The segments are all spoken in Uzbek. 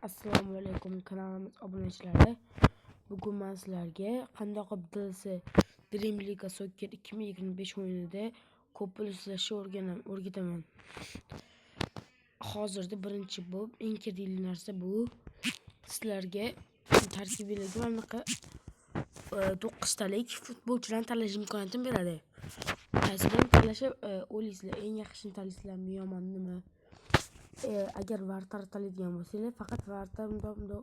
Assalomu alaykum kanalimiz obunachilari. Bugun men sizlarga qanday qilib DLC Dream League Soccer 2025 o'yinida ko'p pul izlashni o'rgataman. Hozirda birinchi bo'lib eng kerakli narsa bu sizlarga tarkibidagi manaqa 9 talik futbolchilarni tanlash imkoniyatini beradi. Qaysidan tanlashni o'ylaysizlar? Eng yaxshini tanlaysizlarmi, yomonimi? Agar Vartar tanlaydigan bo'lsangiz, faqat Vartar bunday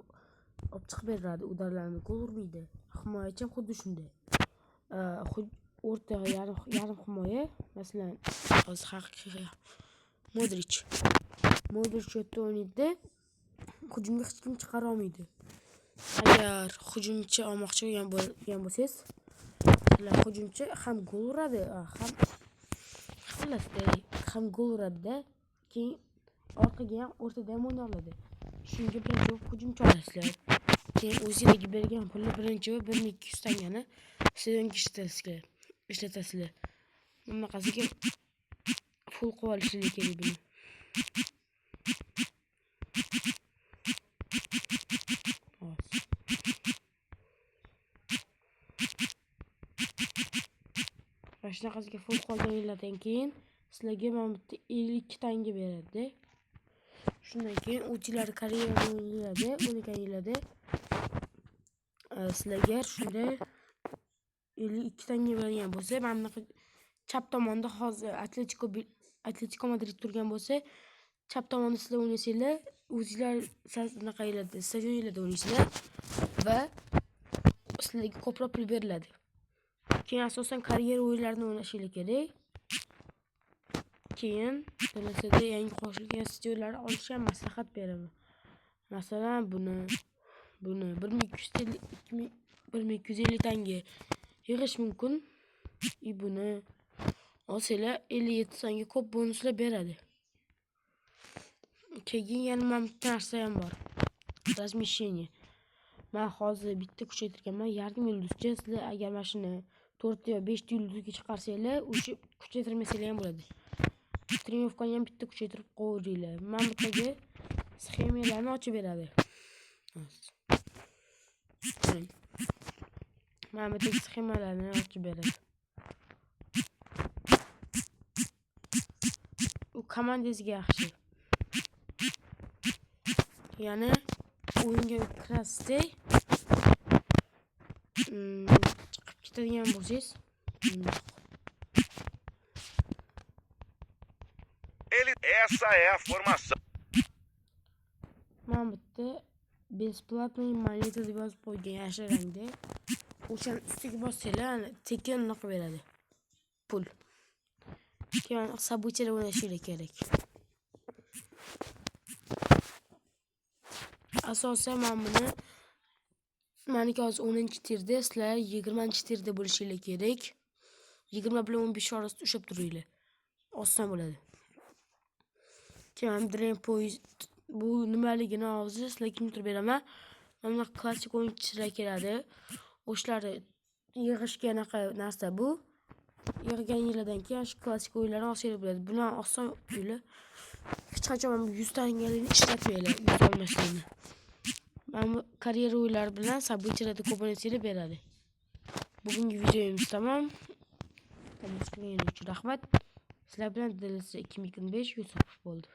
olib chiqib beradi, udarlarni gol urmaydi. Himoyachi xuddi shunday. O'rtaga yarim himoya, masalan, hozir haqiqiy Modric o'tda o'ynaydi, hujumga hech kim chiqara olmaydi. Agar hujumchi olmoqchi bo'lgan bo'lsangiz, hujumchi ham gol uradi, ham gol uradi-da, keyin orqaga ham o'rtada ham o'yna oladi. Shunga birinchi hujumchi olasizlar. Keyin o'zingizga bergan pulni birinchi 1200 tangani stadionga ishlatasizlar. Bunaqasiga full qilib olishingiz kerak buni. Shunaqasiga full qolganinglardan keyin sizlarga mana bu yerda 52 tanga beradi. Shundan keyin o'zingizlar karyera o'ynaganinglarda sizlarga shunda 52 tanga bergan bo'lsa, mana bunaqa chap tomonda hozir Atletico Madrid turgan bo'lsa, chap tomonda sizlar o'ynasanglar, o'zingizlar stadionlarda o'ynaysizlar va sizlarga ko'proq pul beriladi. Keyin asosan karyera o'yinlarini o'ynashingiz kerak. Keyin DLC'da yangi qo'shilgan stadionlarni olishga maslahat beraman. Masalan, buni 1250 tanga yig'ish mumkin. Buni olsanglar 57 tanga ko'p bonuslar beradi. Keyin yana mana bitta narsa ham bor. Razmisheniya. Men hozir bitta kuchaytirganman, yarim yulduzcha. Sizlar agar mana shuni 4 yo 5 yulduzga chiqarsanglar, o'sha kuchaytirmasanglar ham bo'ladi. Triumfkani ham bitta kuchaytirib qo'yinglar. Men bu yerga sxemalarni ochib beradi. Mana bu yerga sxemalarni ochib beradi. U komandangizga yaxshi. Ya'ni o'yinga kirasizlar, chiqib ketadigan bo'lsangiz, Essa é a formação. Mana bu yerda besplatный moneta deb yozib qo'ygan yashil rangda. O'shani ustiga bossanglar, tekin qilib beradi. Pul. Keyin hisobchilar o'ynashingiz kerak. Asosan meniki hozir 10-tirda, sizlar 20-tirda bo'lishingiz kerak. 20 bilan 15 orasida ushlab turinglar. Oson bo'ladi. Keyin Dream Poist bu nimaligini hozir sizlarga tushuntirib beraman. Mana klassik o'yinchilar keladi. O'shalarni yig'ishga narsa bu. Yig'ganinglardan keyin shu klassik o'yinlarni olsangiz bo'ladi. Bular oson o'yinlar. Hech qachon 100 tangalikni ishlatmanglar, 100 olmasligini. Mana bu karyera o'yinlari bilan sabitlarda ko'paytirib beradi. Bugungi videomiz tamom. Tomosha qilganingiz uchun rahmat. Sizlar bilan DLC 2025 Yusupov bo'ldi.